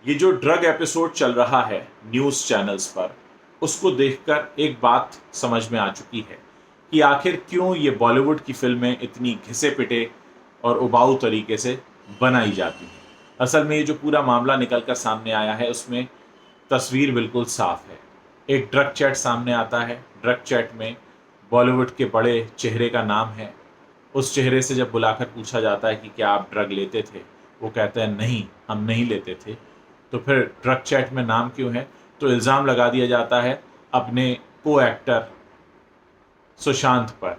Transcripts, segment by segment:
ये जो drug episode चल रहा है न्यूज़ चैनल्स पर, उसको देखकर एक बात समझ में आ चुकी है कि आखिर क्यों ये बॉलीवुड की फिल्में इतनी घिसे पिटे और उबाऊ तरीके से बनाई जाती हैं। असल में ये जो पूरा मामला निकल कर सामने आया है, उसमें तस्वीर बिल्कुल साफ है। एक ड्रग चैट सामने आता है। ड्रग चैट में बॉलीवुड के बड़े चेहरे का नाम है। उस चेहरे से जब बुलाकर पूछा जाता है कि क्या आप ड्रग लेते थे, वो कहते हैं नहीं, हम नहीं लेते थे। तो फिर ड्रग चैट में नाम क्यों है? तो इल्ज़ाम लगा दिया जाता है अपने को एक्टर सुशांत पर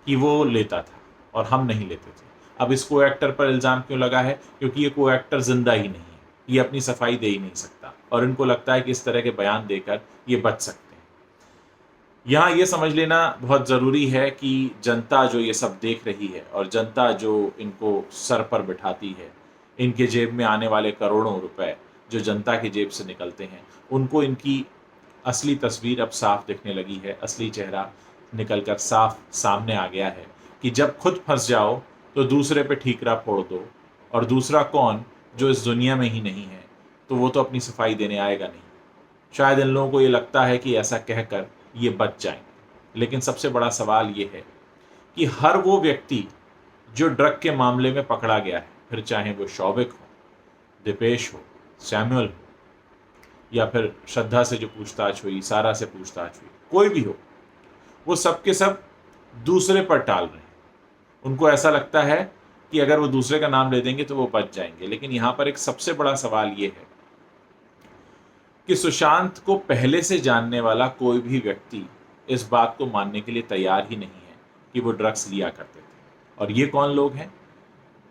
कि वो लेता था और हम नहीं लेते थे। अब इस को एक्टर पर इल्ज़ाम क्यों लगा है? क्योंकि ये को एक्टर ज़िंदा ही नहीं है, ये अपनी सफाई दे ही नहीं सकता और इनको लगता है कि इस तरह के बयान देकर ये बच सकते हैं। यहाँ ये समझ लेना बहुत ज़रूरी है कि जनता जो ये सब देख रही है और जनता जो इनको सर पर बिठाती है, इनके जेब में आने वाले करोड़ों रुपए जो जनता की जेब से निकलते हैं, उनको इनकी असली तस्वीर अब साफ दिखने लगी है। असली चेहरा निकल कर साफ सामने आ गया है कि जब खुद फंस जाओ तो दूसरे पे ठीकरा फोड़ दो, और दूसरा कौन, जो इस दुनिया में ही नहीं है, तो वो तो अपनी सफाई देने आएगा नहीं। शायद इन लोगों को ये लगता है कि ऐसा कहकर ये बच जाएंगे, लेकिन सबसे बड़ा सवाल ये है कि हर वो व्यक्ति जो ड्रग के मामले में पकड़ा गया है, फिर चाहे वो शौविक हो, दिपेश हो, सैमुअल हो, या फिर श्रद्धा से जो पूछताछ हुई, सारा से पूछताछ हुई, कोई भी हो, वो सब के सब दूसरे पर टाल रहे हैं। उनको ऐसा लगता है कि अगर वो दूसरे का नाम ले देंगे तो वो बच जाएंगे। लेकिन यहाँ पर एक सबसे बड़ा सवाल ये है कि सुशांत को पहले से जानने वाला कोई भी व्यक्ति इस बात को मानने के लिए तैयार ही नहीं है कि वो ड्रग्स लिया करते थे। और ये कौन लोग हैं?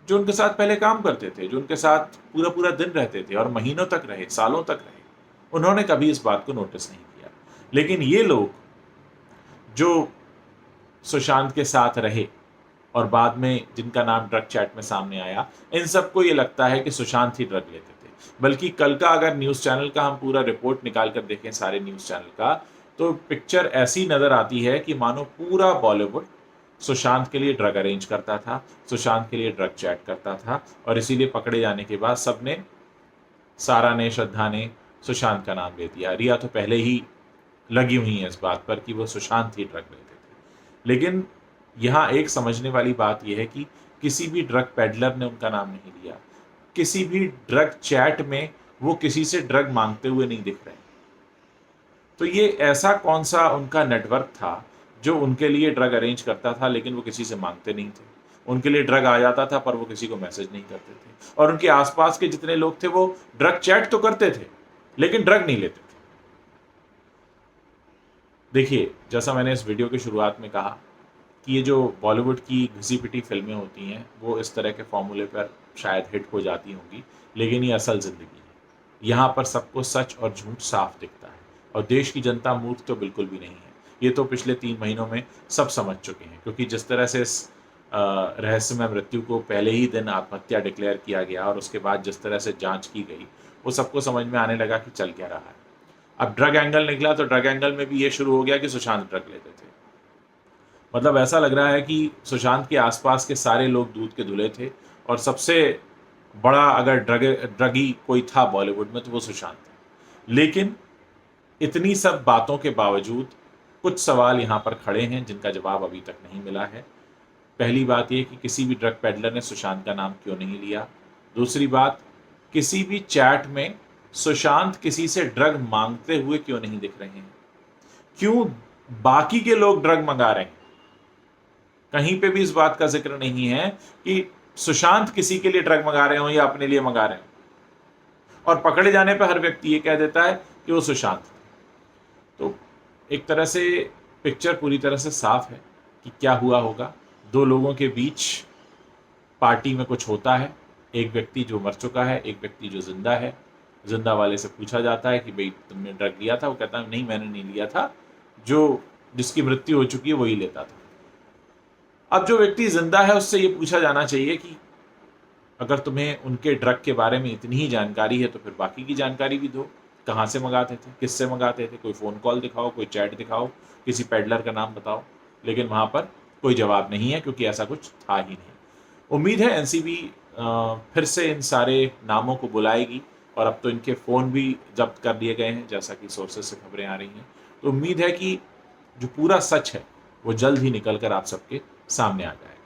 जो उनके साथ पहले काम करते थे, जो उनके साथ पूरा पूरा दिन रहते थे और महीनों तक रहे, सालों तक रहे। उन्होंने कभी इस बात को नोटिस नहीं किया। लेकिन ये लोग जो सुशांत के साथ रहे और बाद में जिनका नाम ड्रग चैट में सामने आया, इन सबको ये लगता है कि सुशांत ही ड्रग लेते थे। बल्कि कल का अगर न्यूज़ चैनल का हम पूरा रिपोर्ट निकाल कर देखें, सारे न्यूज़ चैनल का, तो पिक्चर ऐसी नज़र आती है कि मानो पूरा बॉलीवुड सुशांत के लिए ड्रग अरेंज करता था, सुशांत के लिए ड्रग चैट करता था, और इसीलिए पकड़े जाने के बाद सबने, सारा ने, श्रद्धा ने सुशांत का नाम ले दिया। रिया तो पहले ही लगी हुई है इस बात पर कि वो सुशांत ही ड्रग लेते थे। लेकिन यहाँ एक समझने वाली बात यह है कि किसी भी ड्रग पेडलर ने उनका नाम नहीं लिया। किसी भी ड्रग चैट में वो किसी से ड्रग मांगते हुए नहीं दिख रहे। तो ये ऐसा कौन सा उनका नेटवर्क था जो उनके लिए ड्रग अरेंज करता था, लेकिन वो किसी से मांगते नहीं थे। उनके लिए ड्रग आ जाता था पर वो किसी को मैसेज नहीं करते थे। और उनके आसपास के जितने लोग थे वो ड्रग चैट तो करते थे लेकिन ड्रग नहीं लेते थे। देखिए, जैसा मैंने इस वीडियो की शुरुआत में कहा कि ये जो बॉलीवुड की घिसी पिटी फिल्में होती हैं, वो इस तरह के फॉर्मूले पर शायद हिट हो जाती होंगी, लेकिन ये असल ज़िंदगी है। यहाँ पर सबको सच और झूठ साफ दिखता है और देश की जनता मूर्ख तो बिल्कुल भी नहीं है। ये तो पिछले 3 महीनों में सब समझ चुके हैं, क्योंकि जिस तरह से इस रहस्यमय मृत्यु को पहले ही दिन आत्महत्या डिक्लेयर किया गया और उसके बाद जिस तरह से जांच की गई, वो सबको समझ में आने लगा कि चल क्या रहा है। अब ड्रग एंगल निकला तो ड्रग एंगल में भी ये शुरू हो गया कि सुशांत ड्रग लेते थे। मतलब ऐसा लग रहा है कि सुशांत के आसपास के सारे लोग दूध के धुले थे और सबसे बड़ा अगर ड्रगी कोई था बॉलीवुड में तो वो सुशांत था। लेकिन इतनी सब बातों के बावजूद कुछ सवाल यहाँ पर खड़े हैं जिनका जवाब अभी तक नहीं मिला है। पहली बात ये कि किसी भी ड्रग पेडलर ने सुशांत का नाम क्यों नहीं लिया। दूसरी बात, किसी भी चैट में सुशांत किसी से ड्रग मांगते हुए क्यों नहीं दिख रहे हैं। क्यों बाकी के लोग ड्रग मंगा रहे हैं? कहीं पे भी इस बात का जिक्र नहीं है कि सुशांत किसी के लिए ड्रग मंगा रहे हो या अपने लिए मंगा रहे हो। और पकड़े जाने पर हर व्यक्ति ये कह देता है कि वो सुशांत है। तो एक तरह से पिक्चर पूरी तरह से साफ है कि क्या हुआ होगा। 2 लोगों के बीच पार्टी में कुछ होता है। एक व्यक्ति जो मर चुका है, एक व्यक्ति जो जिंदा है। जिंदा वाले से पूछा जाता है कि भाई तुमने ड्रग लिया था? वो कहता है नहीं, मैंने नहीं लिया था, जो जिसकी मृत्यु हो चुकी है वही लेता था। अब जो व्यक्ति जिंदा है उससे ये पूछा जाना चाहिए कि अगर तुम्हें उनके ड्रग के बारे में इतनी ही जानकारी है तो फिर बाकी की जानकारी भी दो। कहाँ से मंगाते थे, किससे मंगाते थे, कोई फ़ोन कॉल दिखाओ, कोई चैट दिखाओ, किसी पेडलर का नाम बताओ। लेकिन वहाँ पर कोई जवाब नहीं है क्योंकि ऐसा कुछ था ही नहीं। उम्मीद है एनसीबी फिर से इन सारे नामों को बुलाएगी और अब तो इनके फ़ोन भी जब्त कर लिए गए हैं, जैसा कि सोर्सेज से खबरें आ रही हैं। तो उम्मीद है कि जो पूरा सच है वो जल्द ही निकल कर आप सबके सामने आ जाए।